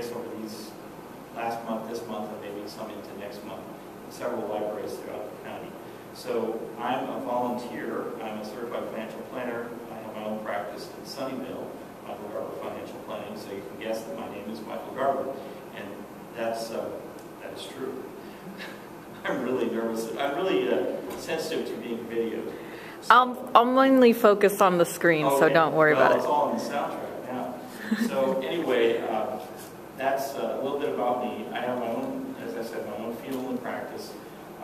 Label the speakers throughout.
Speaker 1: place over these last month, this month, and maybe some into next month in several libraries throughout the county. So I'm a volunteer. I'm a certified financial planner. I have my own practice in Sunnyvale, Michael Garber Financial Planning. So you can guess that my name is Michael Garber, and that is true. I'm really nervous. I'm really sensitive to being videoed. So,
Speaker 2: I'll mainly focus on the screen,
Speaker 1: okay.
Speaker 2: So don't worry about it.
Speaker 1: It's all on the soundtrack now. So anyway, that's a little bit about me. I have my own, as I said, my own field and practice.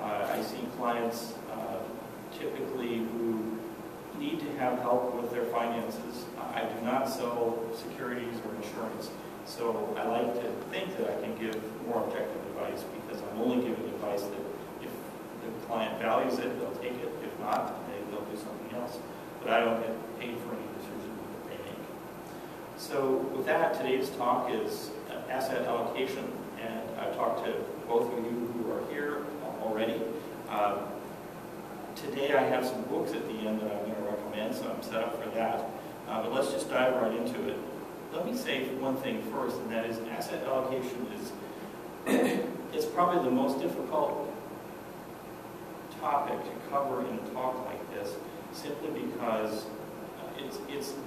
Speaker 1: I see clients typically who need to have help with their finances. I do not sell securities or insurance, so I like to think that I can give more objective advice because I'm only giving advice that if the client values it, they'll take it. If not, they'll do something else. But I don't get paid for any decision that they make. So with that, today's talk is asset allocation, and I've talked to both of you who are here already. Today I have some books at the end that I'm going to recommend, so I'm set up for that. But let's just dive right into it. Let me say one thing first, and that is asset allocation is it's probably the most difficult topic to cover in a talk like this, simply because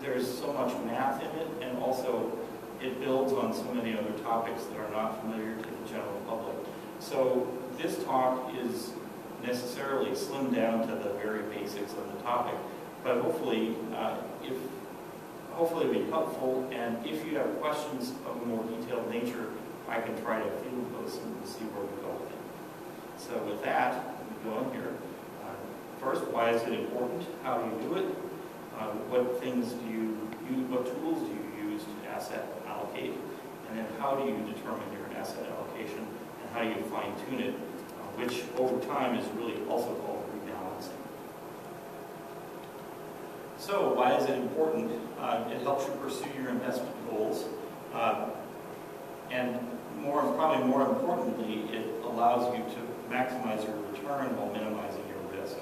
Speaker 1: there's so much math in it, and also it builds on so many other topics that are not familiar to the general public. So this talk is necessarily slimmed down to the very basics of the topic, but hopefully it'll be helpful, and if you have questions of a more detailed nature, I can try to field those and we'll see where we go with it. So with that, we go on here. First, why is it important? How do you do it? What things do you use? What tools do you use to asset allocate? And then how do you determine your asset allocation? And how do you fine-tune it? Which over time is really also called rebalancing. So why is it important? It helps you pursue your investment goals. And probably more importantly, it allows you to maximize your return while minimizing your risk.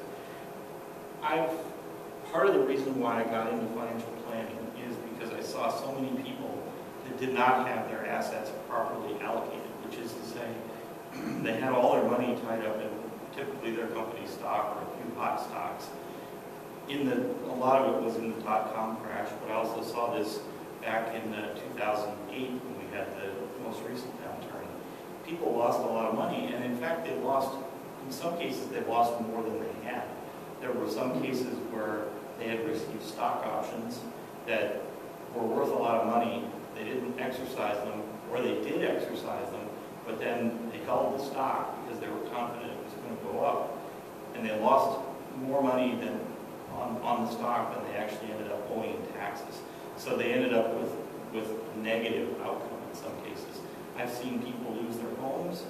Speaker 1: Part of the reason why I got into financial planning is because I saw so many people that did not have their assets properly allocated, which is to say, they had all their money tied up in typically their company stock or a few hot stocks. A lot of it was in the .com crash, but I also saw this back in 2008 when we had the most recent downturn. People lost a lot of money, and in fact, in some cases, they lost more than they had. There were some cases where they had received stock options that were worth a lot of money. They didn't exercise them, or they did exercise them, but then they held the stock because they were confident it was going to go up, and they lost more money on the stock than they actually ended up owing in taxes. So they ended up with a negative outcome in some cases. I've seen people lose their homes.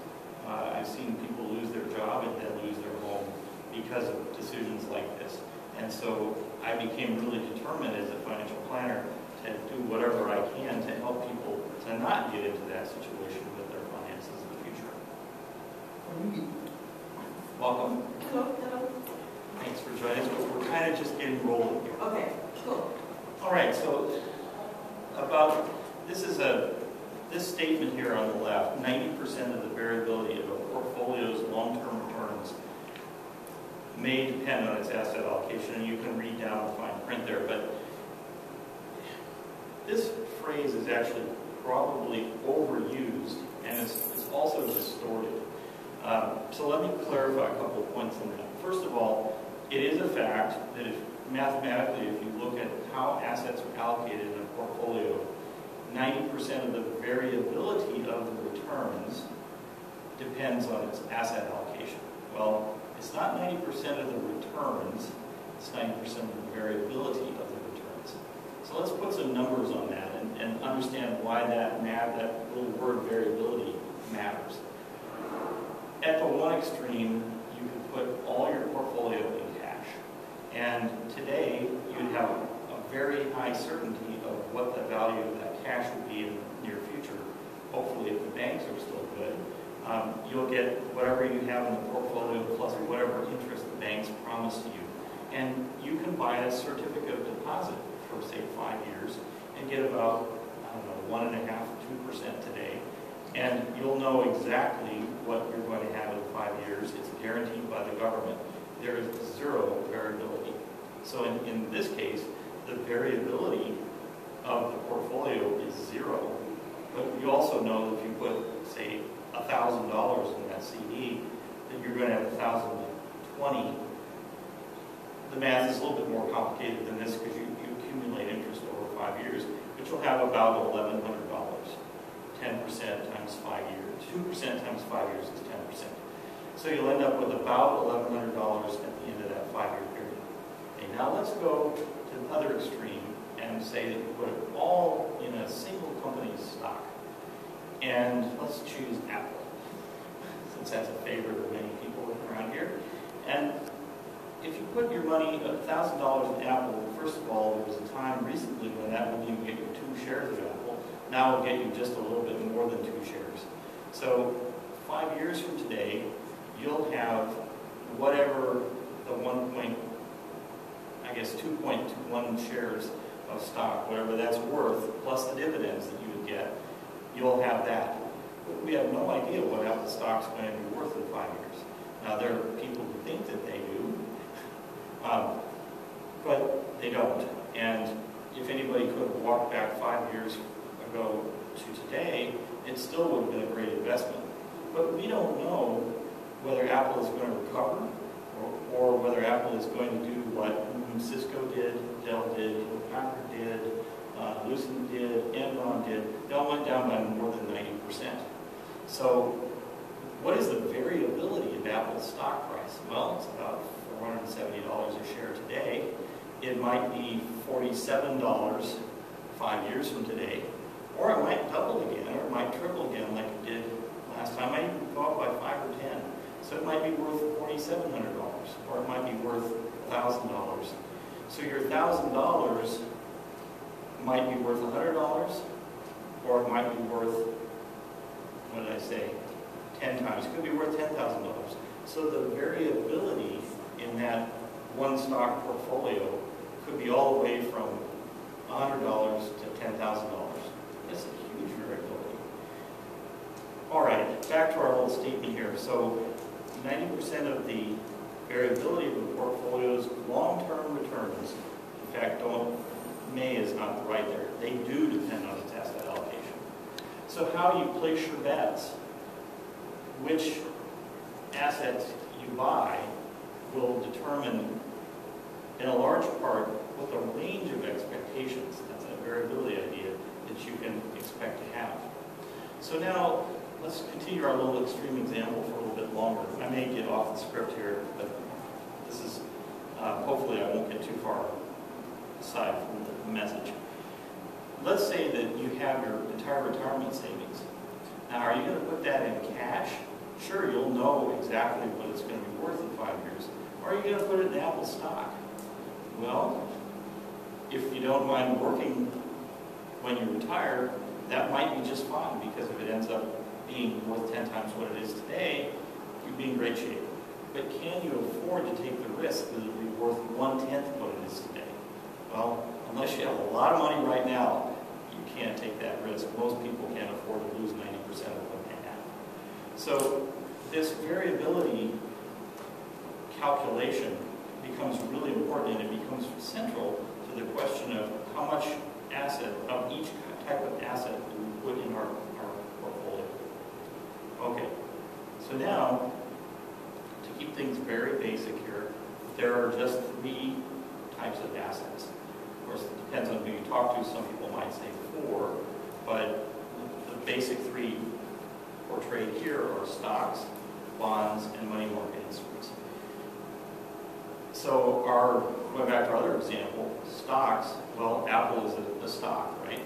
Speaker 1: I've seen people lose their job and then lose their home because of decisions like this. And so I became really determined as a financial planner to do whatever I can to help people to not get into that situation with their finances in the future. Welcome.
Speaker 3: Hello, hello.
Speaker 1: Thanks for joining us, but we're kind of just getting rolling here.
Speaker 3: Okay, cool.
Speaker 1: All right, so this statement here on the left, 90% of the variability of a portfolio's long-term returns may depend on its asset allocation, and you can read down the fine print there, but this phrase is actually probably overused, and it's also distorted. So let me clarify a couple of points on that. First of all, it is a fact that mathematically, if you look at how assets are allocated in a portfolio, 90% of the variability of the returns depends on its asset allocation. Well, it's not 90% of the returns, it's 90% of the variability of the returns. So let's put some numbers on that and understand why that little word variability matters. At the one extreme, you could put all your portfolio in cash. And today, you'd have a very high certainty of what the value of that cash would be in the near future. Hopefully, if the banks are still good, you'll get whatever you have in the portfolio plus whatever interest the banks promise you. And you can buy a certificate of deposit for, say, 5 years and get about, 1.5% to 2% today. And you'll know exactly what you're going to have in 5 years. It's guaranteed by the government. There is zero variability. So in this case, the variability of the portfolio is zero. But you also know that if you put, say, $1,000 in that CD, that you're going to have 1,020. The math is a little bit more complicated than this because you accumulate interest over 5 years, but you'll have about $1,100. 10% times 5 years. 2% times 5 years is 10%. So you'll end up with about $1,100 at the end of that 5-year period. Okay, now let's go to the other extreme and say that you put it all in a single company's stock. And let's choose Apple, since that's a favorite of many people around here. And if you put your money, $1,000 in Apple, first of all, there was a time recently when that would even get you 2 shares of Apple. Now it'll get you just a little bit more than 2 shares. So 5 years from today, you'll have whatever the 2.21 shares of stock, whatever that's worth, plus the dividends that you would get, you'll have that. But we have no idea what Apple stock's going to be worth in 5 years. Now, there are people who think that they do, but they don't. And if anybody could have walked back 5 years ago to today, it still would have been a great investment. But we don't know whether Apple is going to recover or whether Apple is going to do what Cisco did, Dell did, Packard did, Lucent did, Enron did. They all went down by more than 90%. So what is the variability of Apple's stock price? Well, it's about $470 a share today. It might be $47 5 years from today, or it might double again, or it might triple again like it did last time. It might even go up by 5 or 10. So it might be worth $4,700, or it might be worth $1,000. So your $1,000 might be worth $100, or it might be worth, what did I say, 10 times. It could be worth $10,000. So the variability in that one stock portfolio could be all the way from $100 to $10,000. That's a huge variability. All right, back to our little statement here. So 90% of the variability of the portfolio's long-term returns, in fact, may is not right there. They do depend on its asset allocation. So how you place your bets, which assets you buy, will determine, in a large part, what the range of expectations, that's a variability idea, that you can expect to have. So now, let's continue our little extreme example for a little bit longer. I may get off the script here, but this is, hopefully I won't get too far aside from the message. Let's say that you have your entire retirement savings. Now, are you going to put that in cash? Sure, you'll know exactly what it's going to be worth in 5 years. Or are you going to put it in Apple stock? Well, if you don't mind working when you retire, that might be just fine, because if it ends up being worth 10 times what it is today, you'd be in great shape. But can you afford to take the risk that it'll be worth 1/10 what it is today? Well, unless you have a lot of money right now, you can't take that risk. Most people can't afford to lose 90% of what they have. So this variability calculation becomes really important, and it becomes central to the question of how much asset of each type of asset we put in our portfolio. Okay, so now, to keep things very basic here, there are just 3 types of assets. Of course, it depends on who you talk to. Some people might say 4, but the basic 3 portrayed here are stocks, bonds, and money market instruments. So going back to our other example, stocks, well, Apple is a stock, right?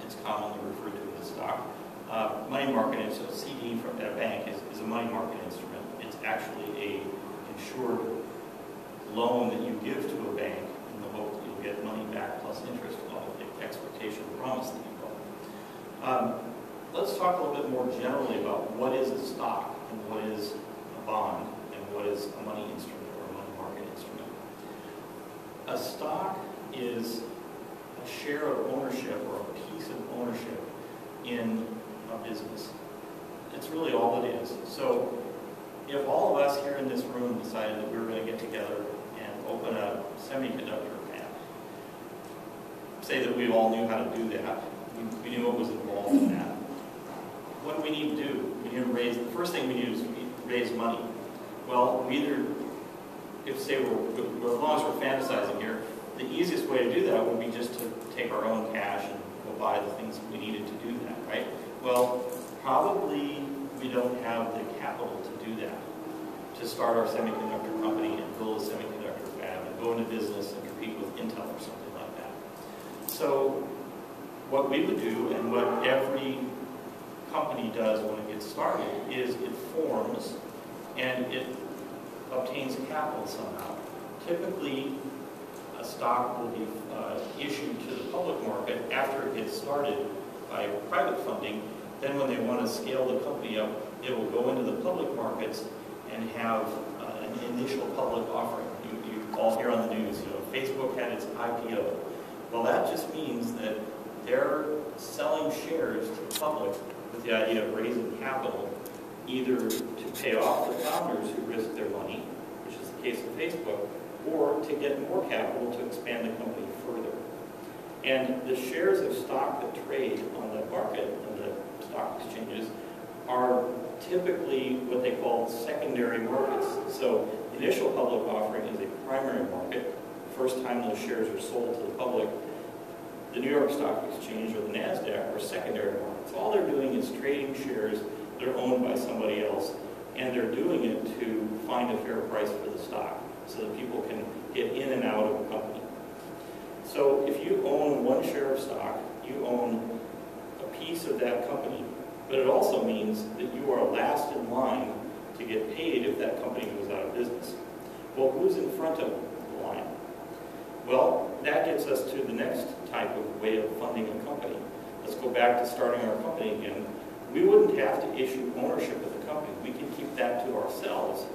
Speaker 1: It's commonly referred to as a stock. Money market instrument, so CD from a bank is a money market instrument. It's actually a insured loan that you give to a bank in the hope that you'll get money back plus interest on the expectation or promise that you got. Let's talk a little bit more generally about what is a stock and what is a bond and what is a money instrument or a money market instrument. A stock is a share of ownership or a piece of ownership in a business. It's really all it is. So if all of us here in this room decided that we were going to get together and open a semiconductor fab, say that we all knew how to do that, we knew what was involved in that, what do we need to do? We need to raise, the first thing we need is raise money. Well, we either, if say as long as we're fantasizing here, the easiest way to do that would be just to take our own cash and go buy the things that we needed to do that, right? Well, probably we don't have the capital to do that, to start our semiconductor company and build a semiconductor fab and go into business and compete with Intel or something like that. So what we would do, and what every company does when it gets started, is it forms and it obtains capital somehow. Typically, a stock will be issued to the public market after it gets started by private funding. Then when they want to scale the company up, it will go into the public markets and have an initial public offering. You all hear on the news, Facebook had its IPO. Well, that just means that they're selling shares to the public with the idea of raising capital, either to pay off the founders who risked their money, which is the case of Facebook, or to get more capital to expand the company further. And the shares of stock that trade on the market and the stock exchanges are typically what they call secondary markets. So the initial public offering is a primary market. The first time those shares are sold to the public, the New York Stock Exchange or the NASDAQ are secondary markets. All they're doing is trading shares that are owned by somebody else, and they're doing it to find a fair price for the stock so that people can get in and out of a company. So if you own one share of stock, you own a piece of that company, but it also means that you are last in line to get paid if that company goes out of business. Well, who's in front of the line? Well, that gets us to the next type of way of funding a company. Let's go back to starting our company again. We wouldn't have to issue ownership of the company. We could keep that to ourselves.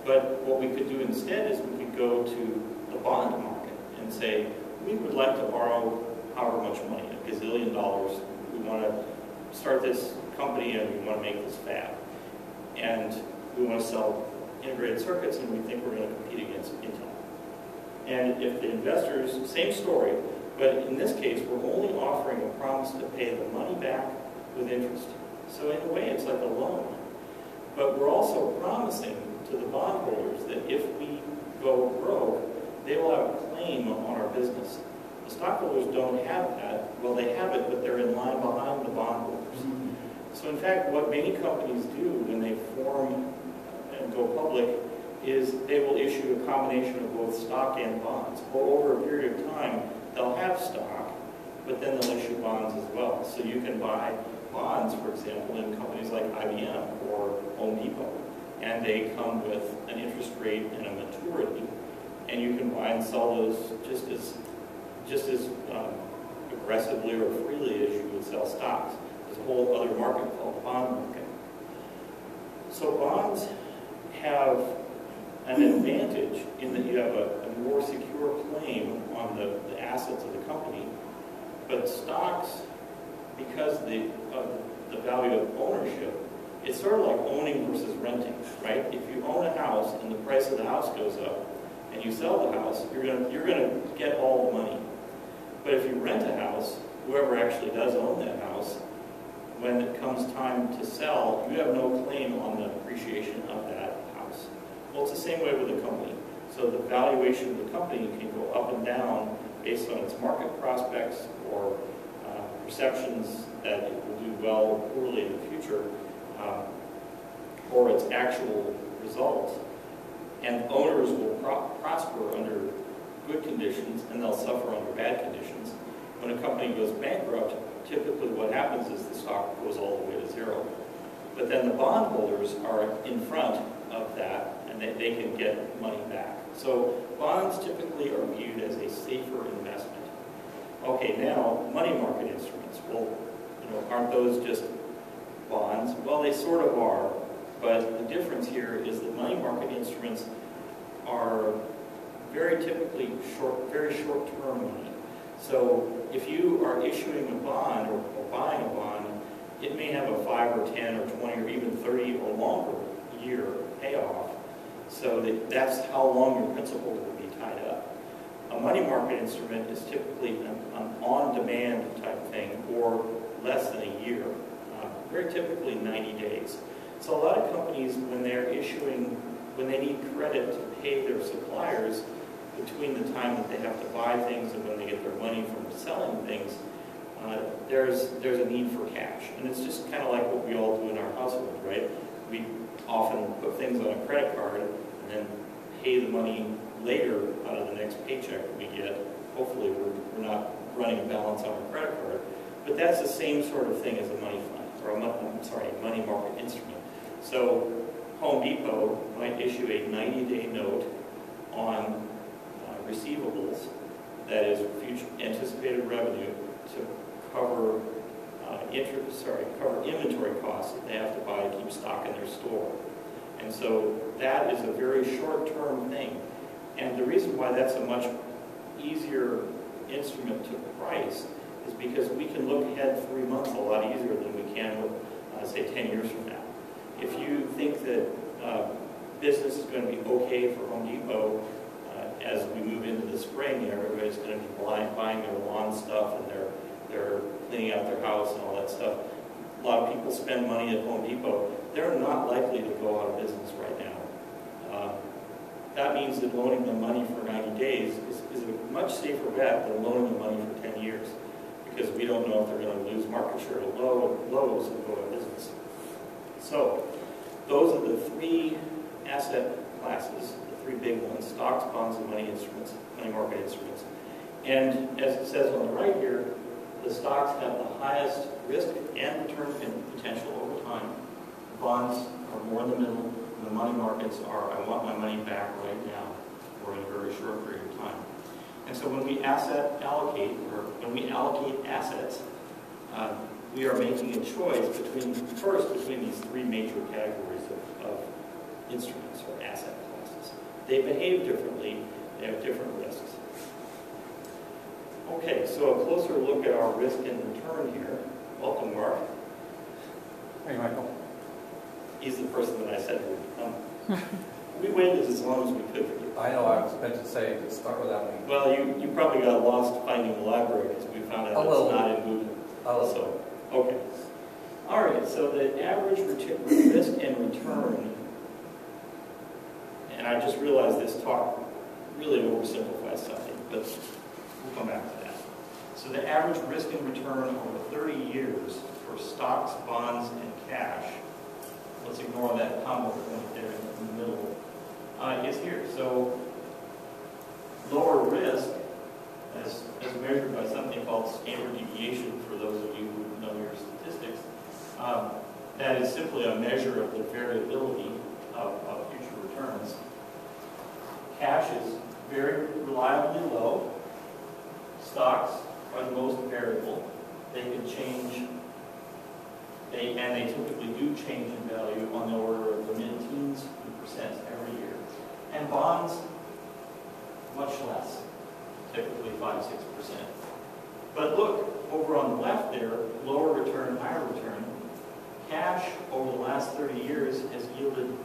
Speaker 1: But what we could do instead is we could go to the bond market and say, we would like to borrow however much money, $1 gazillion. We want to start this company and we want to make this fab. And we want to sell integrated circuits and we think we're going to compete against Intel. And if the investors, same story, but in this case, we're only offering a promise to pay the money back with interest. So in a way, it's like a loan. But we're also promising to the bondholders that if we go broke, they will have a claim on our business. The stockholders don't have that. Well, they have it, but they're in line behind the bondholders. So in fact, what many companies do when they form and go public is they will issue a combination of both stock and bonds. Or over a period of time, they'll have stock, but then they'll issue bonds as well. So you can buy bonds, for example, in companies like IBM or Home Depot, and they come with an interest rate and a maturity, and you can buy and sell those just as aggressively or freely as you would sell stocks. There's a whole other market called the bond market. So bonds have an advantage in that you have a more secure claim on the assets of the company, but stocks, because of the value of ownership, it's sort of like owning versus renting, right? If you own a house and the price of the house goes up and you sell the house, you're gonna get all the money. But if you rent a house, whoever actually does own that house, when it comes time to sell, you have no claim on the appreciation of that house. Well, it's the same way with a company. So the valuation of the company can go up and down based on its market prospects or perceptions that it will do well or poorly in the future, or its actual results. And owners will prosper under good conditions, and they'll suffer under bad conditions. When a company goes bankrupt, typically what happens is the stock goes all the way to zero. But then the bondholders are in front of that, and they can get money back. So bonds typically are viewed as a safer investment. Okay, now money market instruments. Well, aren't those just bonds? Well, they sort of are, but the difference here is that money market instruments are very typically very short-term money. So if you are issuing a bond or buying a bond, it may have a 5 or 10 or 20 or even 30 or longer year payoff. So that's how long your principal will be tied up. A money market instrument is typically an on-demand type thing, or less than a year, very typically 90 days. So a lot of companies, when they need credit to pay their suppliers, between the time that they have to buy things and when they get their money from selling things, there's a need for cash. And it's just kind of like what we all do in our household, right? We often put things on a credit card and then pay the money later out of the next paycheck that we get. Hopefully we're not running a balance on our credit card. But that's the same sort of thing as a money fund, or a money market instrument. So Home Depot might issue a 90-day note on receivables, that is future anticipated revenue, to cover cover inventory costs that they have to buy to keep stock in their store. And so that is a very short-term thing. And the reason why that's a much easier instrument to price is because we can look ahead 3 months a lot easier than we can with, say, 10 years from now. If you think that business is going to be okay for Home Depot as we move into the spring, everybody's going to be buying their lawn stuff and they're cleaning out their house and all that stuff. A lot of people spend money at Home Depot. They're not likely to go out of business right now. That means that loaning them money for 90 days is a much safer bet than loaning them money for 10 years, because we don't know if they're going to lose market share to Lowe's and go out of business. So those are the three asset classes, the three big ones: stocks, bonds, and money market instruments. And as it says on the right here, the stocks have the highest risk and return potential over time. Bonds are more in the middle, and the money markets are, I want my money back right now, or in a very short period of time. And so when we allocate assets, we are making a choice between these three major categories of instruments or asset classes. They behave differently, they have different risks. Okay, so a closer look at our risk and return here. Welcome, Mark.
Speaker 3: Hey, Michael.
Speaker 1: He's the person that I said would come. We waited as long as we could for you.
Speaker 3: I know, I was meant to say, start without me.
Speaker 1: Well, you probably got lost finding the library because we found out it's not in movement. So, okay. All right, so the average risk and return, and I just realized this talk really oversimplifies something, but we'll come back to that. So the average risk and return over 30 years for stocks, bonds, and cash, let's ignore that combo point there in the middle, is here. So lower risk, as measured by something called standard deviation, for those of you who know your statistics, that is simply a measure of the variability of future returns. Cash is very reliably low. Stocks are the most variable. They can change, and they typically do change in value on the order of the mid-teens percent every year. And bonds, much less, typically 5-6%. But look, over on the left there, lower return, higher return. Cash over the last 30 years has yielded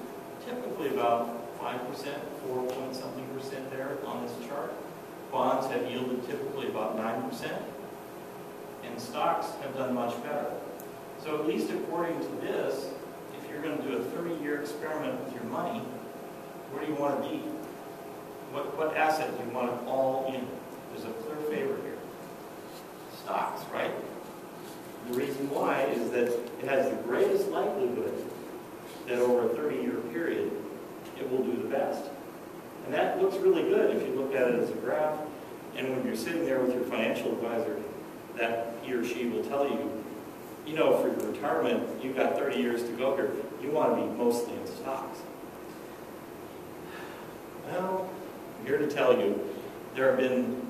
Speaker 1: typically about 5%, 4-point-something% there on this chart. Bonds have yielded typically about 9%, and stocks have done much better. So at least according to this, if you're going to do a 30-year experiment with your money, where do you want to be? What asset do you want it all in? There's a clear favorite here. Stocks, right? The reason why is that it has the greatest likelihood that over a 30-year period, it will do the best. And that looks really good if you look at it as a graph. And when you're sitting there with your financial advisor, that he or she will tell you, you know, for your retirement, you've got 30 years to go here. You want to be mostly in stocks. Well, I'm here to tell you, there have been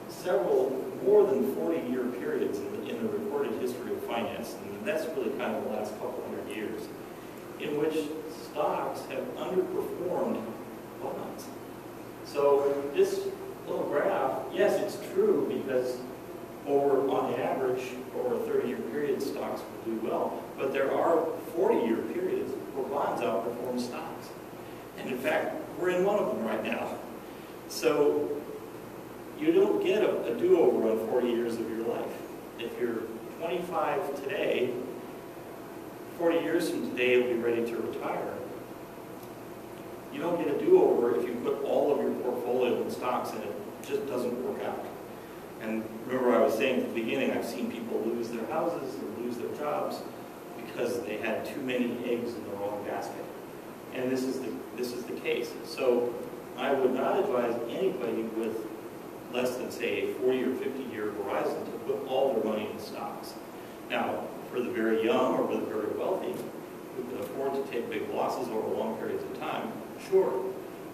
Speaker 1: several more than 40-year periods in the recorded history of finance, and that's really kind of the last couple hundred years, in which stocks have underperformed bonds. So this little graph, yes, it's true because on average, over a 30-year period, stocks will do well. But there are 40-year periods where bonds outperform stocks. And in fact, we're in one of them right now. So you don't get a do-over on 40 years of your life. If you're 25 today, 40 years from today you'll be ready to retire. You don't get a do-over if you put all of your portfolio in stocks and it just doesn't work out. And remember I was saying at the beginning, I've seen people lose their houses or lose their jobs because they had too many eggs in the wrong basket. And this is the case. So I would not advise anybody with less than, say, a 40 or 50-year horizon to put all their money in stocks. Now, for the very young or for the very wealthy, who can afford to take big losses over long periods of time, sure.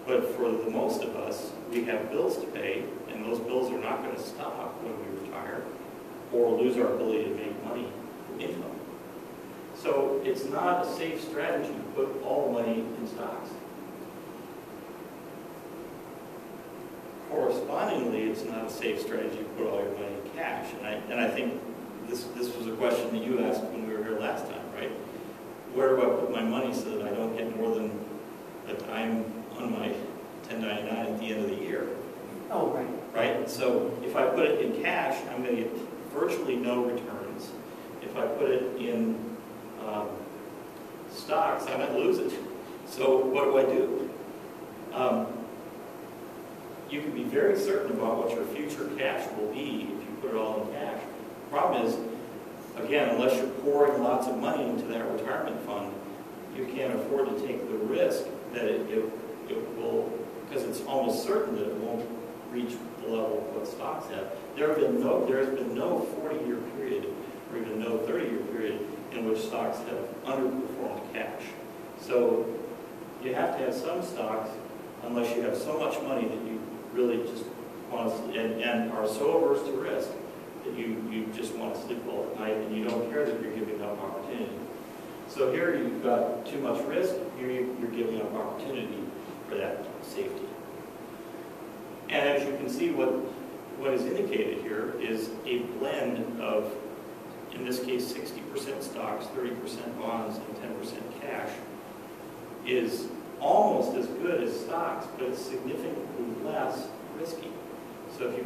Speaker 1: But for the most of us, we have bills to pay, and those bills are not going to stop when we retire or lose our ability to make money from income. So it's not a safe strategy to put all the money in stocks. Correspondingly, it's not a safe strategy to put all your money in cash. And I think this was a question that you asked when we were here last time, right? Where do I put my money so that I don't get more than a dime on my 1099 at the end of the year?
Speaker 4: Oh, right.
Speaker 1: Right? So if I put it in cash, I'm going to get virtually no returns. If I put it in stocks, I might lose it. So what do? You can be very certain about what your future cash will be if you put it all in cash. The problem is, again, unless you're pouring lots of money into that retirement fund, you can't afford to take the risk that it will, because it's almost certain that it won't reach the level of what stocks have. There has been no 40-year period or even no 30-year period in which stocks have underperformed cash. So you have to have some stocks, unless you have so much money that you really just want to, and are so averse to risk that you just want to sleep well at night and you don't care that you're giving up opportunity. So here you've got too much risk, here you're giving up opportunity for that safety. And as you can see, what is indicated here is a blend of, in this case, 60% stocks, 30% bonds, and 10% cash is almost as good as stocks, but it's significantly less risky. So if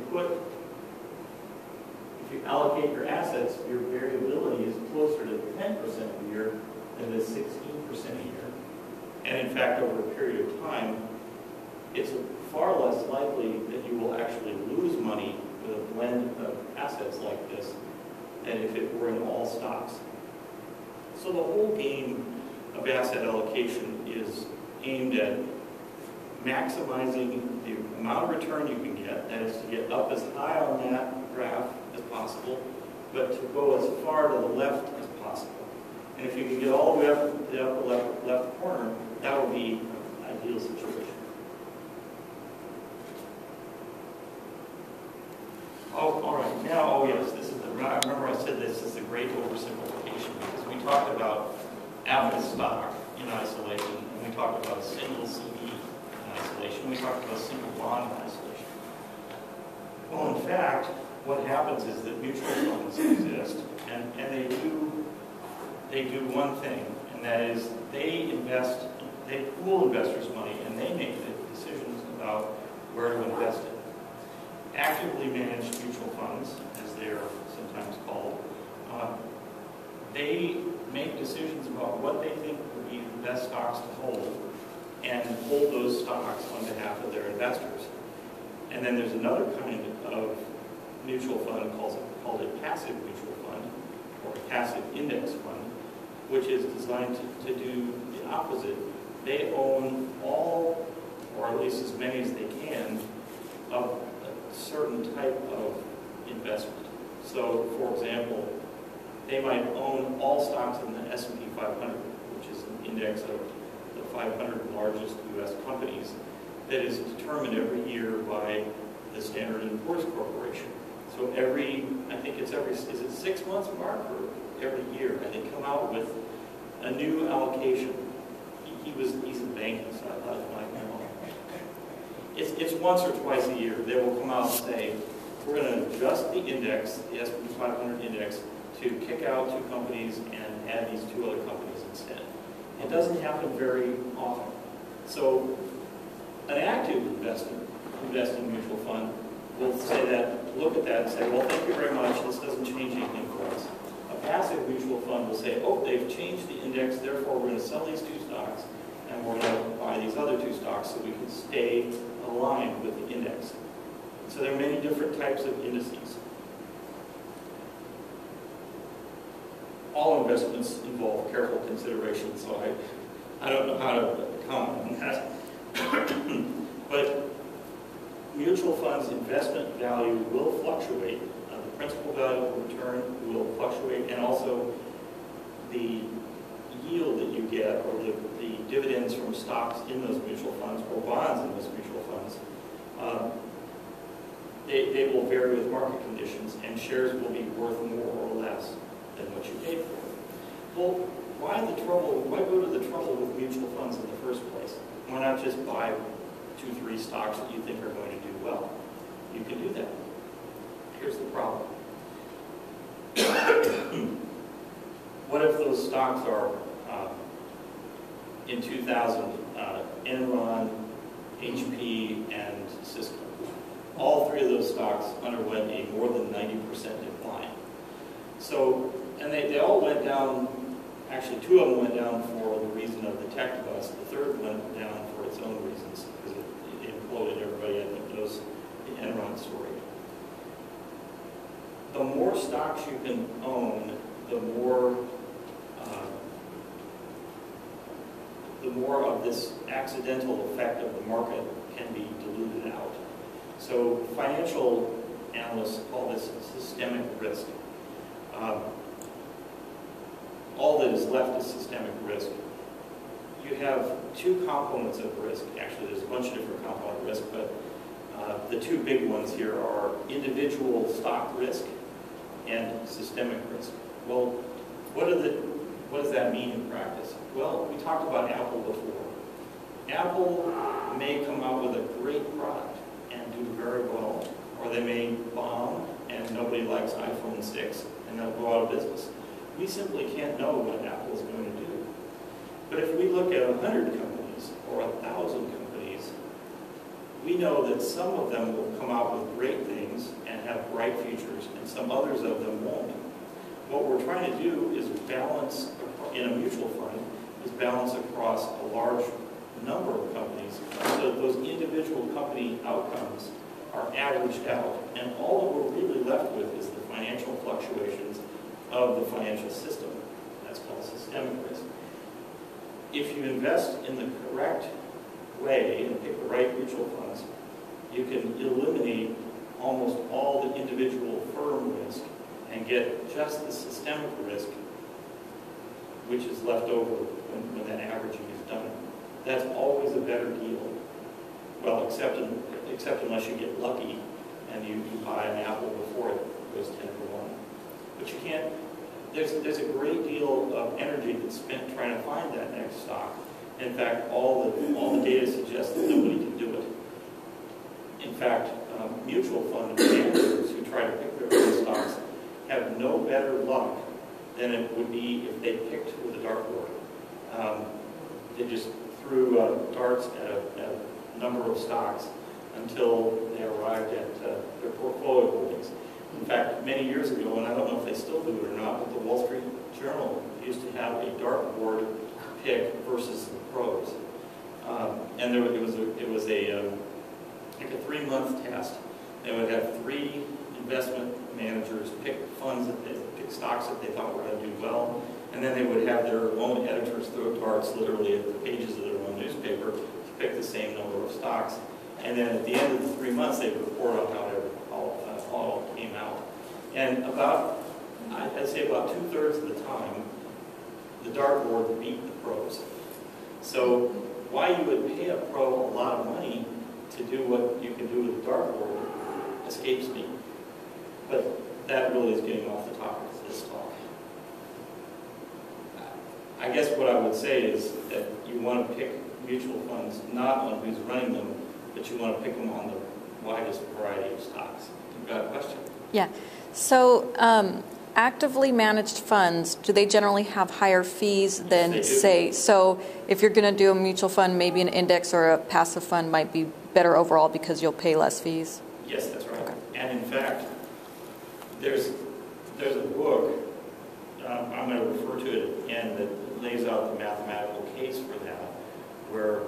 Speaker 1: you allocate your assets, your variability is closer to 10% a year than the 16% a year. And in fact, over a period of time, it's far less likely that you will actually lose money with a blend of assets like this than if it were in all stocks. So the whole game of asset allocation is aimed at maximizing the amount of return you can get, that is to get up as high on that graph as possible, but to go as far to the left as possible. And if you can get all the way up to the upper left corner, that would be an ideal situation. Oh, all right. Now, yes, this is I remember I said this is the great oversimplification, because we talked about Apple stock in isolation, and we talked about a single CD in isolation, we talked about a single bond in isolation. Well, in fact, what happens is that mutual funds exist, and they do one thing, and that is they pool investors' money, and they make the decisions about where to invest it. Actively managed mutual funds, as they are sometimes called, they make decisions about what they think would be the best stocks to hold, and hold those stocks on behalf of their investors. And then there's another kind of mutual fund called a passive mutual fund, or a passive index fund, which is designed to do the opposite. They own all, or at least as many as they can, of a certain type of investment. So, for example, they might own all stocks in the S&P 500, which is an index of the 500 largest U.S. companies that is determined every year by the Standard & Poor's Corporation. So is it 6 months, Mark, or every year? And they come out with a new allocation. He's in banking, so I thought it might be wrong. It's once or twice a year. They will come out and say, we're going to adjust the index, the S&P 500 index, to kick out 2 companies and add these 2 other companies instead. It doesn't happen very often. So an active investing mutual fund will say that, look at that and say, well, thank you very much, this doesn't change anything for us. A passive mutual fund will say, oh, they've changed the index, therefore we're going to sell these 2 stocks and we're going to buy these other 2 stocks so we can stay aligned with the index. So there are many different types of indices. All investments involve careful consideration, so I don't know how to comment on that. But mutual funds investment value will fluctuate. The principal value of return will fluctuate, and also the yield that you get, or the dividends from stocks in those mutual funds, or bonds in those mutual funds, they will vary with market conditions, and shares will be worth more or less than what you paid for. Well, why go to the trouble with mutual funds in the first place? Why not just buy 2, 3 stocks that you think are going to do well? You can do that. Here's the problem. What if those stocks are, in 2000, Enron, HP, and Cisco? All 3 of those stocks underwent a more than 90% decline. So, and they all went down, actually 2 of them went down for the reason of the tech bust. The third went down for its own reasons, because it imploded. Everybody, I think, knows the Enron story. The more stocks you can own, the more of this accidental effect of the market can be diluted out. So financial analysts call this systemic risk. All that is left is systemic risk. You have 2 components of risk. Actually, there's a bunch of different component risk, but the 2 big ones here are individual stock risk and systemic risk. Well, what does that mean in practice? Well, we talked about Apple before. Apple may come out with a great product and do very well, or they may bomb and nobody likes iPhone 6 and they'll go out of business. We simply can't know what Apple is going to do. But if we look at 100 companies or 1,000 companies, we know that some of them will come out with great things and have bright futures, and some others of them won't. What we're trying to do is balance, in a mutual fund, is balance across a large number of companies so that those individual company outcomes are averaged out, and all that we're really left with is the financial fluctuations of the financial system. That's called systemic risk. If you invest in the correct way and pick the right mutual funds, you can eliminate almost all the individual firm risk and get just the systemic risk, which is left over when that averaging is done. That's always a better deal. Well, except unless you get lucky and you buy an Apple before it goes 10 for 1. But you can't, there's a great deal of energy that's spent trying to find that next stock. In fact, all the data suggests that nobody can do it. In fact, mutual fund managers who try to pick their own stocks have no better luck than it would be if they picked with a dartboard. They just threw darts at a number of stocks until they arrived at their portfolio holdings. In fact, many years ago, and I don't know if they still do it or not, but the Wall Street Journal used to have a dartboard pick versus the pros. And it was like a 3-month test. They would have 3 investment managers pick pick stocks that they thought were going to do well, and then they would have their own editors throw darts literally at the pages of their own newspaper to pick the same number of stocks. And then at the end of the 3 months, they would report on how it all came out. And I'd say about 2/3 of the time, the dartboard beat the pros. So why you would pay a pro a lot of money to do what you can do with a dartboard escapes me. But that really is getting off the topic of this talk. I guess what I would say is that you want to pick mutual funds not on who's running them, but you want to pick them on the widest variety of stocks to you've got a question.
Speaker 2: Yeah. So actively managed funds, do they generally have higher fees than,
Speaker 1: Yes, they do.
Speaker 2: say, so if you're going to do a mutual fund, maybe an index or a passive fund might be better overall because you'll pay less fees?
Speaker 1: Yes, that's right.
Speaker 2: Okay.
Speaker 1: And in fact, there's a book, I'm going to refer to it at the end, that lays out the mathematical case for that, where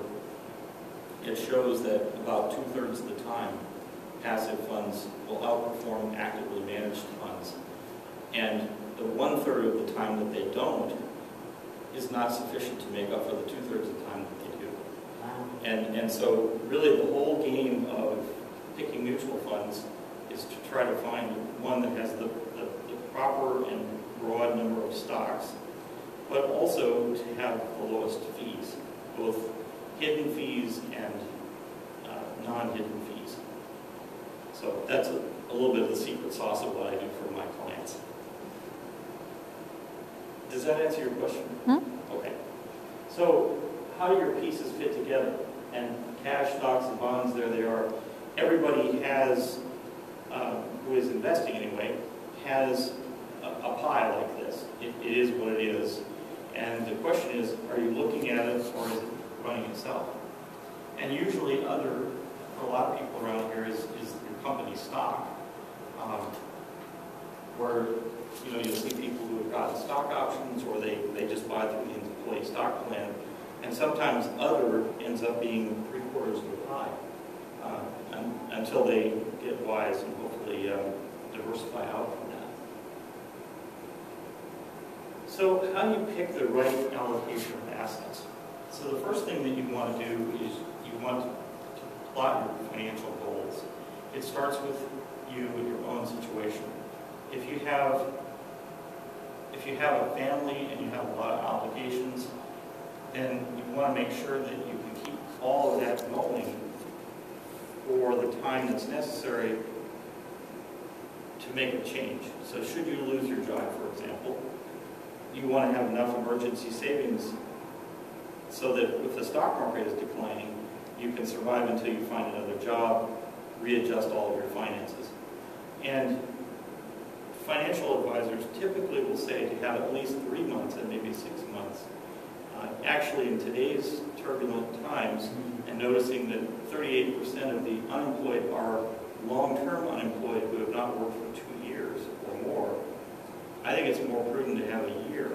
Speaker 1: it shows that about 2/3 of the time, passive funds will outperform actively managed funds. And the 1/3 of the time that they don't is not sufficient to make up for the 2/3 of the time that they do. And so really the whole game of picking mutual funds is to try to find one that has the proper and broad number of stocks, but also to have the lowest fees, both hidden fees and non-hidden fees. So that's a little bit of the secret sauce of what I do for my clients. Does that answer your question? Okay. So how do your pieces fit together? And cash, stocks, and bonds, there they are. Everybody has, who is investing anyway, has a pie like this. It is what it is. And the question is, are you looking at it or is it running itself? And usually for a lot of people around here is your company stock, where you'll see people who have gotten stock options or they just buy through the employee stock plan. And sometimes other ends up being 3/4 of the pie until they get wise and hopefully diversify out from that. So how do you pick the right allocation of assets? So the first thing that you want to do is you want to plot your financial goals. It starts with you and your own situation. If you have a family and you have a lot of obligations, then you want to make sure that you can keep all of that going for the time that's necessary to make a change. So should you lose your job, for example, you want to have enough emergency savings so that if the stock market is declining, you can survive until you find another job, readjust all of your finances. And financial advisors typically will say to have at least 3 months and maybe 6 months. Actually, in today's turbulent times, and noticing that 38% of the unemployed are long-term unemployed who have not worked for 2 years or more, I think it's more prudent to have a year.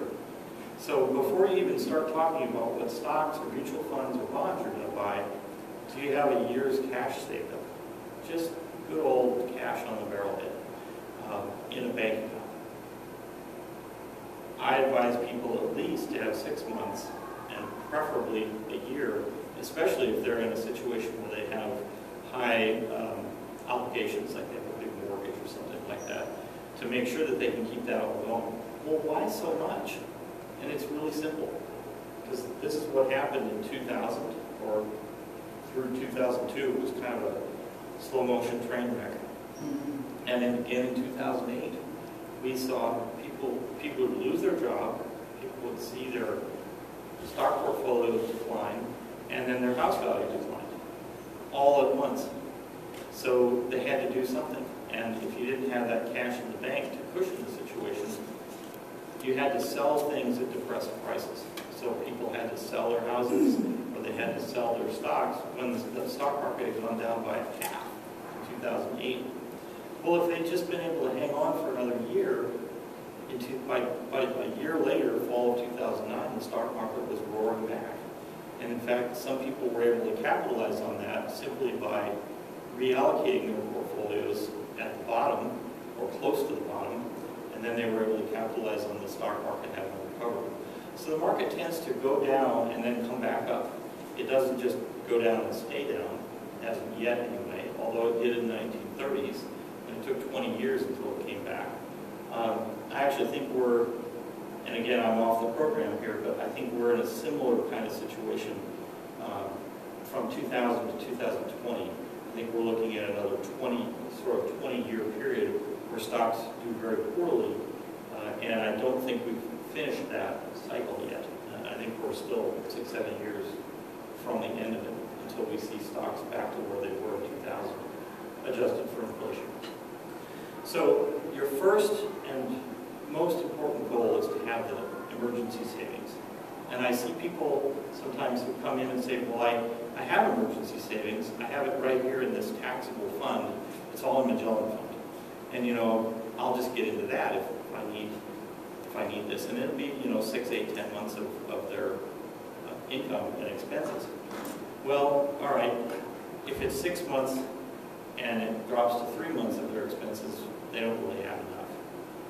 Speaker 1: So before you even start talking about what stocks or mutual funds or bonds you're going to buy, do you have a year's cash saved up? Just good old cash on the barrelhead in a bank account. I advise people at least to have 6 months and preferably a year, especially if they're in a situation where they have high obligations, like they have a big mortgage or something like that, to make sure that they can keep that all going. Well, why so much? And it's really simple, because this is what happened in 2000 or through 2002. It was kind of a slow motion train wreck. And then again in 2008, we saw people would lose their job, people would see their stock portfolios decline, and then their house value declined, all at once. So they had to do something. And if you didn't have that cash in the bank to cushion the situation, you had to sell things at depressed prices. So people had to sell their houses, or they had to sell their stocks when the stock market had gone down by half in 2008. Well, if they'd just been able to hang on for another year, by a year later, fall of 2009, the stock market was roaring back. And in fact, some people were able to capitalize on that simply by reallocating their portfolios at the bottom, or close to the bottom, and then they were able to capitalize on the stock market having recovered. So the market tends to go down and then come back up. It doesn't just go down and stay down, hasn't yet anyway, although it did in the 1930s, and it took 20 years until it came back. I actually think we're, and again, I'm off the program here, but I think we're in a similar kind of situation from 2000 to 2020. I think we're looking at another 20-year period where stocks do very poorly, and I don't think we've finished that cycle yet. I think we're still 6-7 years from the end of it until we see stocks back to where they were in 2000, adjusted for inflation. So your first and most important goal is to have the emergency savings. And I see people sometimes who come in and say, well, I have emergency savings. I have it right here in this taxable fund. It's all in Magellan Fund. And, you know, I'll just get into that if I need this. And it'll be, you know, 6, 8, 10 months of their income and expenses. Well, all right, if it's 6 months and it drops to 3 months of their expenses, they don't really have enough.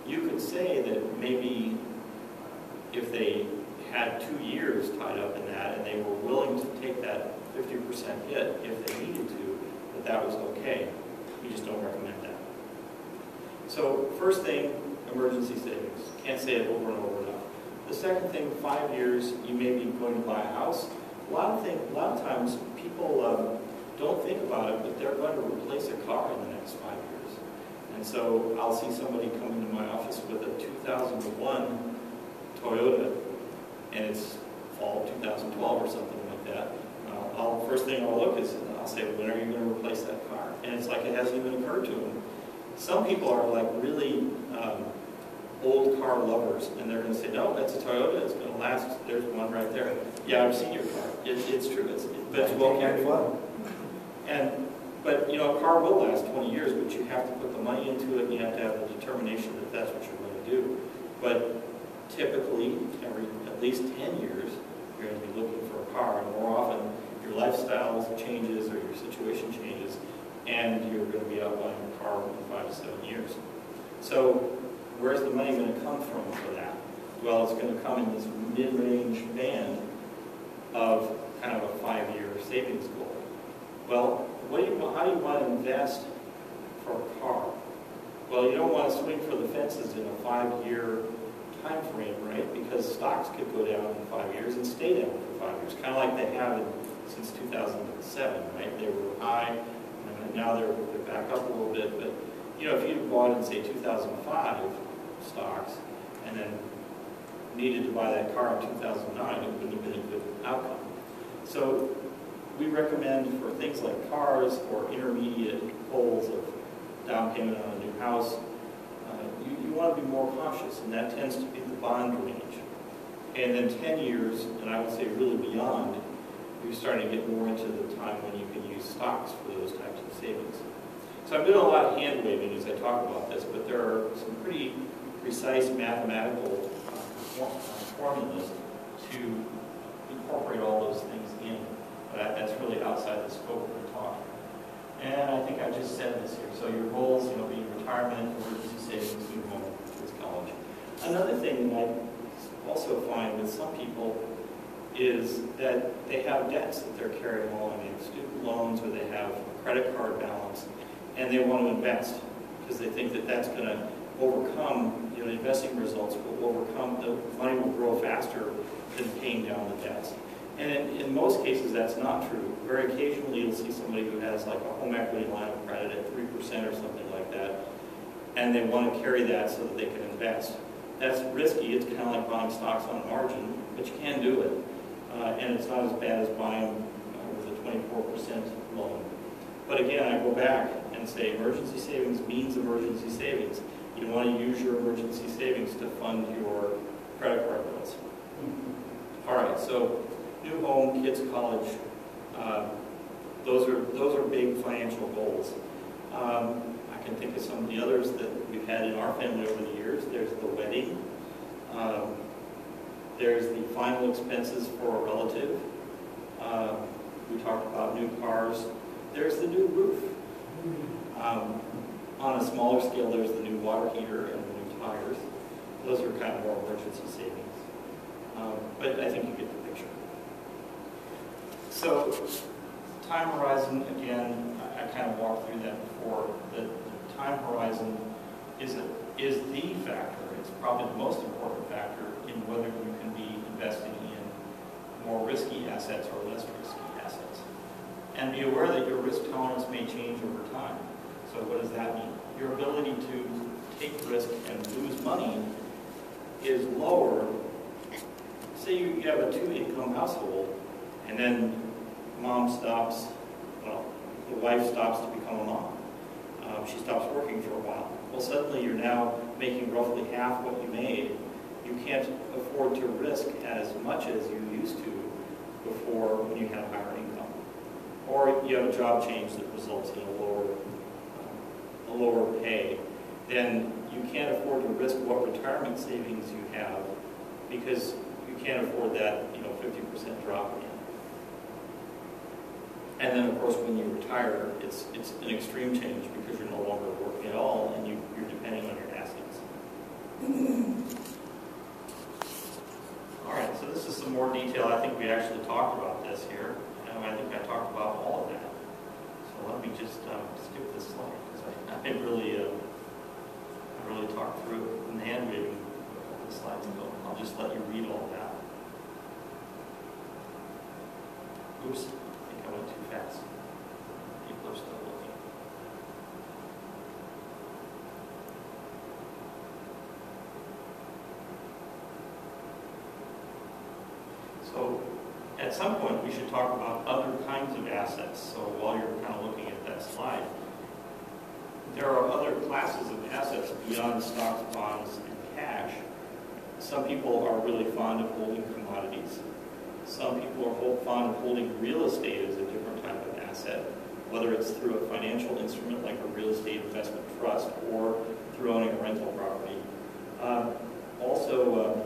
Speaker 1: You could say that maybe if they had 2 years tied up in that and they were willing to take that 50% hit if they needed to, that was okay. We just don't recommend that. So first thing, emergency savings. Can't say it over and over enough. The second thing, 5 years, you may be going to buy a house. A lot of times people don't think about it, but they're going to replace a car in the next 5 years. And so I'll see somebody come into my office with a 2001 Toyota, and it's fall 2012 or something like that. First thing I'll look is, I'll say, when are you going to replace that car? And it's like it hasn't even occurred to them. Some people are like really old car lovers, and they're going to say, no, that's a Toyota, it's going to last, there's one right there. Yeah, I've seen your car. It's true, but it's well cared for. But you know, a car will last 20 years, but you have to put the money into it, and you have to have the determination that that's what you're going to do. But typically, every at least 10 years, you're going to be looking for a car, and more often, your lifestyle changes or your situation changes, and you're going to be out buying a car in 5 to 7 years. So where's the money going to come from for that? Well, it's going to come in this mid-range band of kind of a 5-year savings goal. Well, how do you want to invest for a car? Well, you don't want to swing for the fences in a 5-year time frame, right? Because stocks could go down in 5 years and stay down for 5 years, kind of like they have since 2007, right? They were high, and now they're back up a little bit. But you know, if you bought in, say, 2005 stocks, and then needed to buy that car in 2009, it wouldn't have been a good outcome. So we recommend for things like cars or intermediate goals of down payment on a new house, you want to be more cautious, and that tends to be the bond range. And then 10 years, and I would say really beyond, you're starting to get more into the time when you can use stocks for those types of savings. So I'm doing a lot of hand waving as I talk about this, but there are some pretty precise mathematical formulas to incorporate all those things in. But that's really outside the scope of the talk. And I think I just said this here. So your goals, you know, being retirement, emergency savings, new home, kids college. Another thing that I also find with some people is that they have debts that they're carrying along. They have student loans or they have a credit card balance, and they want to invest because they think that that's going to overcome, you know, the investing results will overcome, the money will grow faster than paying down the debts. And in most cases, that's not true. Very occasionally, you'll see somebody who has like a home equity line of credit at 3% or something like that, and they want to carry that so that they can invest. That's risky. It's kind of like buying stocks on margin, but you can do it. And it's not as bad as buying with a 24% loan. But again, I go back and say emergency savings means emergency savings. You want to use your emergency savings to fund your credit card bills. All right, so new home, kids college, those are big financial goals. I can think of some of the others that we've had in our family over the years. There's the wedding. There's the final expenses for a relative. We talked about new cars. There's the new roof. On a smaller scale, there's the new water heater and the new tires. Those are kind of more emergency savings. But I think you get the picture. So, time horizon, again, I kind of walked through that before. The time horizon is the factor. It's probably the most important factor in whether you can be investing in more risky assets or less risky assets. And be aware that your risk tolerance may change over time. So what does that mean? Your ability to take risk and lose money is lower. Say you have a 2-income household, and then mom stops, well, the wife stops to become a mom. she stops working for a while. Well, suddenly you're now making roughly half what you made. You can't afford to risk as much as you used to before when you had higher income. Or you have a job change that results in a lower pay. Then you can't afford to risk what retirement savings you have because you can't afford that 50% drop again. And then, of course, when you retire, it's an extreme change because you're no longer working at all and you're depending on your assets. All right, so this is some more detail. I think we actually talked about this here. I think I talked about all of that. So let me just skip this slide because I really talked through it in the hand waving the slides ago. I'll just let you read all that. Oops. I went too fast. People are still looking. So at some point we should talk about other kinds of assets. So while you're kind of looking at that slide, there are other classes of assets beyond stocks, bonds, and cash. Some people are really fond of holding commodities. Some people are fond of holding real estate as a different type of asset, whether it's through a financial instrument like a real estate investment trust or through owning a rental property. Also,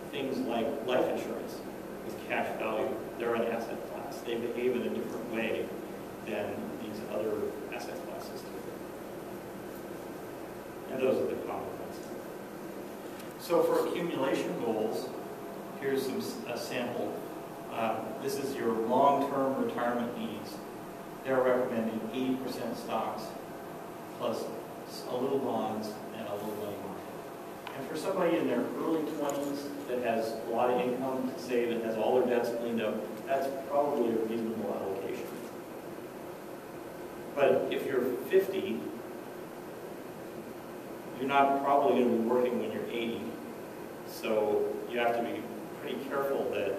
Speaker 1: things like life insurance with cash value, they're an asset class. They behave in a different way than these other asset classes do. And those are the common ones. So for accumulation goals, here's a sample. This is your long-term retirement needs. They're recommending 80% stocks plus a little bonds and a little money market. And for somebody in their early 20s that has a lot of income to save and has all their debts cleaned up, that's probably a reasonable allocation. But if you're 50, you're not probably going to be working when you're 80. So you have to be pretty careful that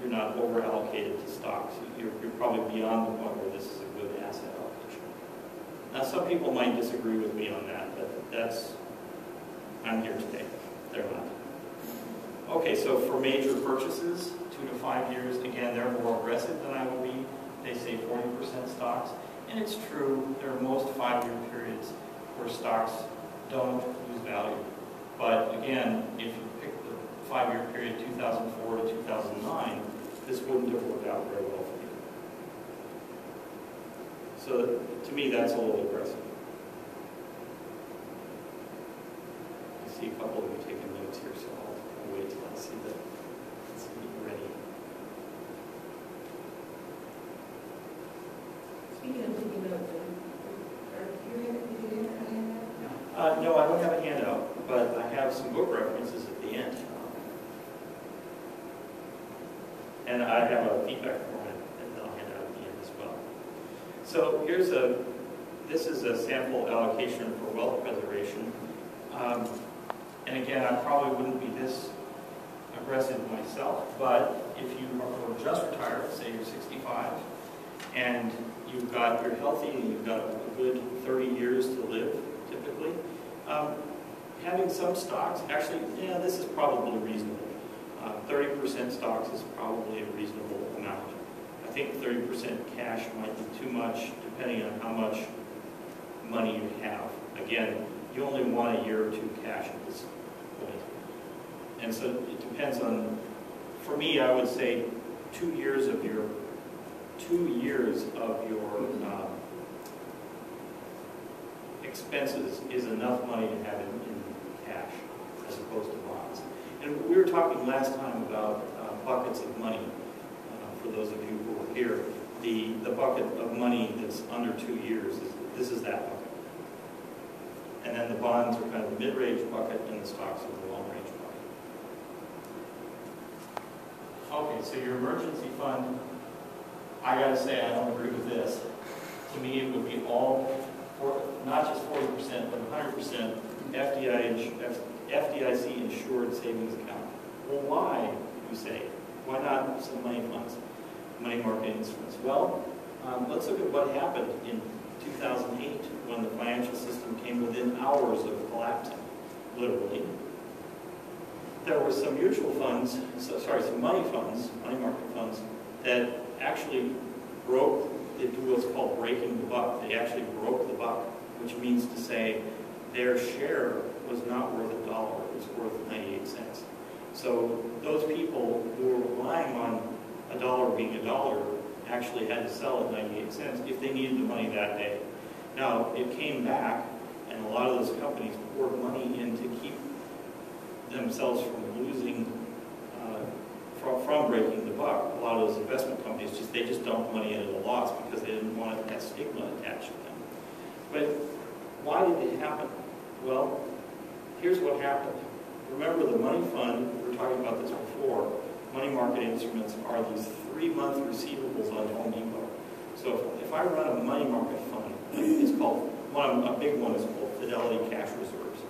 Speaker 1: you're not over-allocated to stocks. You're probably beyond the point where this is a good asset allocation. Now, some people might disagree with me on that, but I'm here today. They're not. Okay, so for major purchases, 2 to 5 years, again, they're more aggressive than I would be. They say 40% stocks. And it's true, there are most 5-year periods where stocks don't lose value. But again, if you pick the 5-year period 2004 to 2009, this wouldn't have worked out very well for you. So to me, that's a little aggressive. I see a couple of you taking notes here, so I'll wait till I see that. Let's get ready.
Speaker 4: Speaking of taking notes,
Speaker 1: no, I don't have a handout, but I have some book references at the end. And I have a feedback form that I'll hand out at the end as well. So this is a sample allocation for wealth preservation. And again, I probably wouldn't be this aggressive myself, but if you are just retired, say you're 65, and you're healthy and you've got a good 30 years to live, typically, having some stocks, actually, yeah, this is probably reasonable. 30% stocks is probably a reasonable amount. I think 30% cash might be too much, depending on how much money you have. Again, you only want a year or two cash at this point. And so it depends on, for me, I would say 2 years of your expenses is enough money to have in cash as opposed to bonds. And we were talking last time about buckets of money. For those of you who were here, the bucket of money that's under 2 years, this is that bucket. And then the bonds are kind of the mid-range bucket and the stocks are the long-range bucket. Okay, so your emergency fund, I gotta say I don't agree with this. To me, it would be all, not just 40%, but 100% FDIC insured savings account. Well, why, you say? Why not some money funds, money market instruments? Well, Let's look at what happened in 2008 when the financial system came within hours of collapsing, literally. There were some mutual funds, some money market funds, that actually they do what's called breaking the buck. They actually broke the buck, which means to say their share was not worth $1, it was worth 98 cents. So those people who were relying on $1 being $1 actually had to sell at 98 cents if they needed the money that day. Now, it came back, and a lot of those companies poured money in to keep themselves from losing, from breaking the buck. A lot of those investment companies, they just dumped money in at a loss because they didn't want that stigma attached to them. But why did it happen? Well, here's what happened. Remember the money fund, we were talking about this before, money market instruments are these 3-month receivables on Home Depot. So if I run a money market fund, it's called, a big one is called Fidelity Cash Reserves.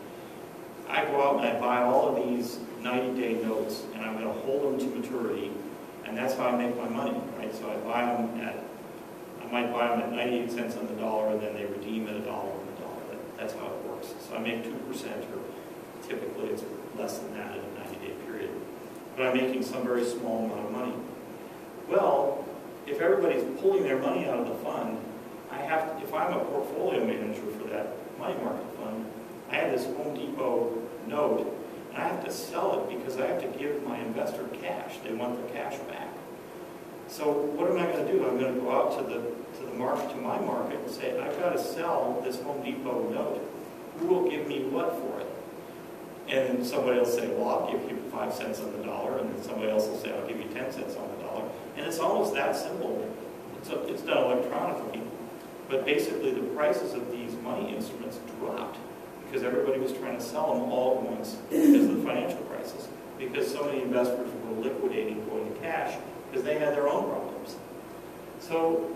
Speaker 1: I go out and I buy all of these 90-day notes, and I'm going to hold them to maturity, and that's how I make my money, right? So I might buy them at 98 cents on the dollar, and then they redeem at $1 on the dollar. That's how it works. So I make 2%, or typically it's less than that in a 90-day period. But I'm making some very small amount of money. Well, if everybody's pulling their money out of the fund, if I'm a portfolio manager for that money market fund, I have this Home Depot note, and I have to sell it because I have to give my investor cash. They want their cash back. So what am I going to do? I'm going to go out to my market and say, I've got to sell this Home Depot note. Who will give me what for it? And somebody will say, well, I'll give you 5 cents on the dollar, and then somebody else will say, I'll give you 10 cents on the dollar. And it's almost that simple. It's done electronically. But basically, the prices of these money instruments dropped because everybody was trying to sell them all at once because of the financial crisis, because so many investors were liquidating, going to cash, because they had their own problems. So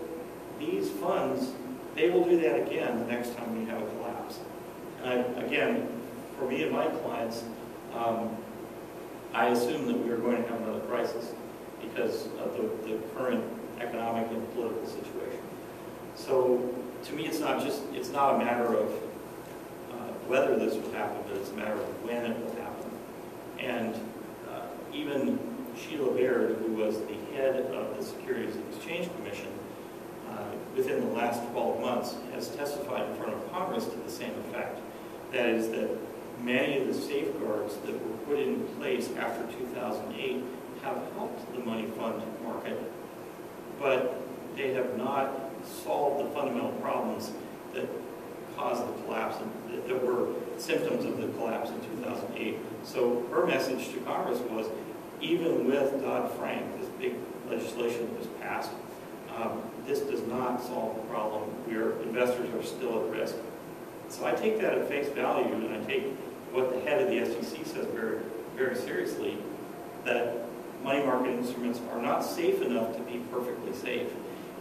Speaker 1: these funds, they will do that again the next time we have a collapse. And again, for me and my clients, I assume that we are going to have another crisis because of the current economic and political situation. So to me, it's not a matter of whether this will happen, but it's a matter of when it will happen. And even Sheila Baird, who was the head of the Securities and Exchange Commission, within the last 12 months, has testified in front of Congress to the same effect. That is that many of the safeguards that were put in place after 2008 have helped the money fund market, but they have not solved the fundamental problems that caused the collapse, that were symptoms of the collapse in 2008. So her message to Congress was, even with Dodd-Frank, this big legislation that was passed, this does not solve the problem. Investors are still at risk. So I take that at face value, and I take what the head of the SEC says very, very seriously, that money market instruments are not safe enough to be perfectly safe.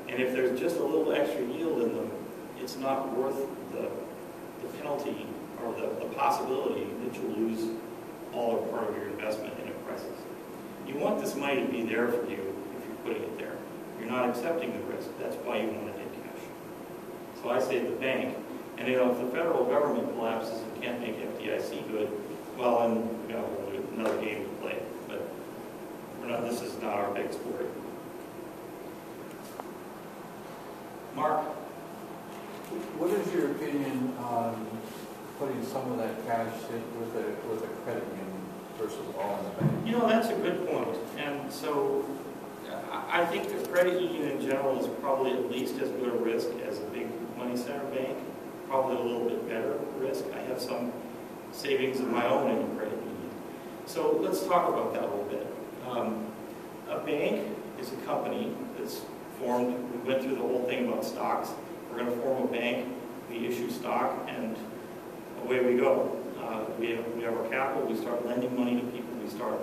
Speaker 1: And if there's just a little extra yield in them, it's not worth the penalty or the possibility that you'll lose all or part of your investment in a crisis. You want this money to be there for you if you're putting it there. You're not accepting the risk. That's why you want it in cash. So I say the bank. And if the federal government collapses and can't make FDIC good, well, then we've got another game to play. But this is not our big story. Mark?
Speaker 3: What is your opinion on putting some of that cash with a credit union versus all in the bank?
Speaker 1: That's a good point. And so I think the credit union in general is probably at least as good a risk as a big money center bank, probably a little bit better risk. I have some savings of my own in a credit union. So let's talk about that a little bit. A bank is a company that's formed. We went through the whole thing about stocks. We're going to form a bank, we issue stock, and away we go. We have our capital, we start lending money to people, we start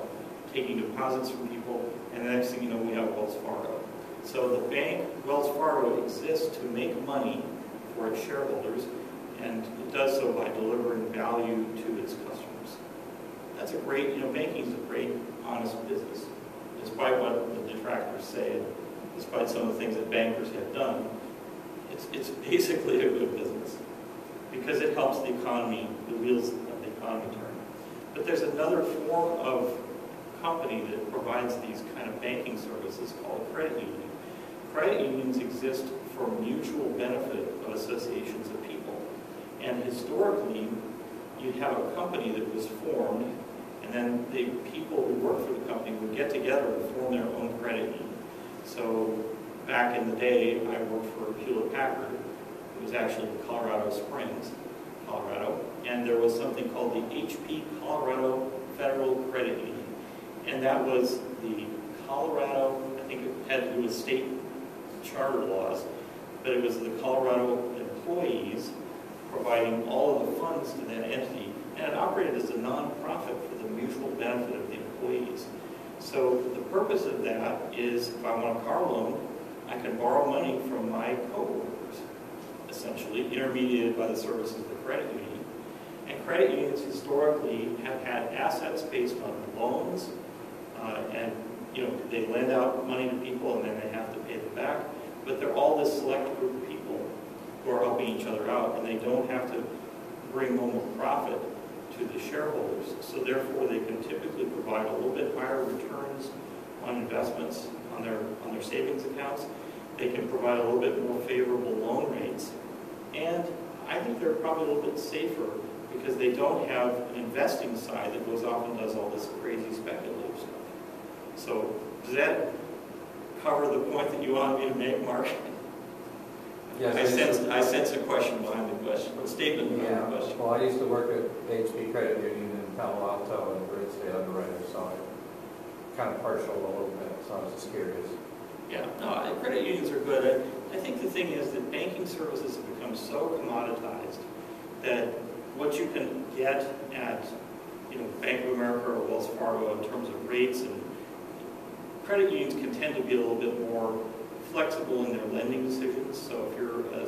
Speaker 1: taking deposits from people, and the next thing you know, we have Wells Fargo. So the bank, Wells Fargo, exists to make money for its shareholders, and it does so by delivering value to its customers. That's a great, banking is a great, honest business, despite what the detractors say. despite some of the things that bankers have done, it's basically a good business because it helps the economy, the wheels of the economy turn. But there's another form of company that provides these kind of banking services called a credit union. Credit unions exist for mutual benefit of associations of people. And historically, you'd have a company that was formed, and then the people who worked for the company would get together to form their own credit union. So back in the day, I worked for Hewlett-Packard. It was actually in Colorado Springs, Colorado, and there was something called the HP Colorado Federal Credit Union. And that was the Colorado, I think it had to do with state charter laws, but it was the Colorado employees providing all of the funds to that entity, and it operated as a nonprofit for the mutual benefit of the employees. So the purpose of that is if I want a car loan, I can borrow money from my coworkers, essentially, intermediated by the services of the credit union. And credit unions historically have had assets based on loans, and they lend out money to people and then they have to pay them back. But they're all this select group of people who are helping each other out, and they don't have to bring home a profit to the shareholders. So therefore, they can typically provide a little bit higher returns on investments on their savings accounts. They can provide a little bit more favorable loan rates, and I think they're probably a little bit safer because they don't have an investing side that goes off and does all this crazy speculative stuff. So does that cover the point that you wanted me to make, Mark?
Speaker 3: Yes,
Speaker 1: I sense a question behind the question, a statement behind the question.
Speaker 3: Well, I used to work at HP Credit Union in Palo Alto and Great State Underwriter, so I'm kind of partial a little bit, so I was just curious.
Speaker 1: Yeah, no, credit unions are good. I think the thing is that banking services have become so commoditized that what you can get at Bank of America or Wells Fargo in terms of rates, and credit unions can tend to be a little bit more flexible in their lending decisions. So if you're a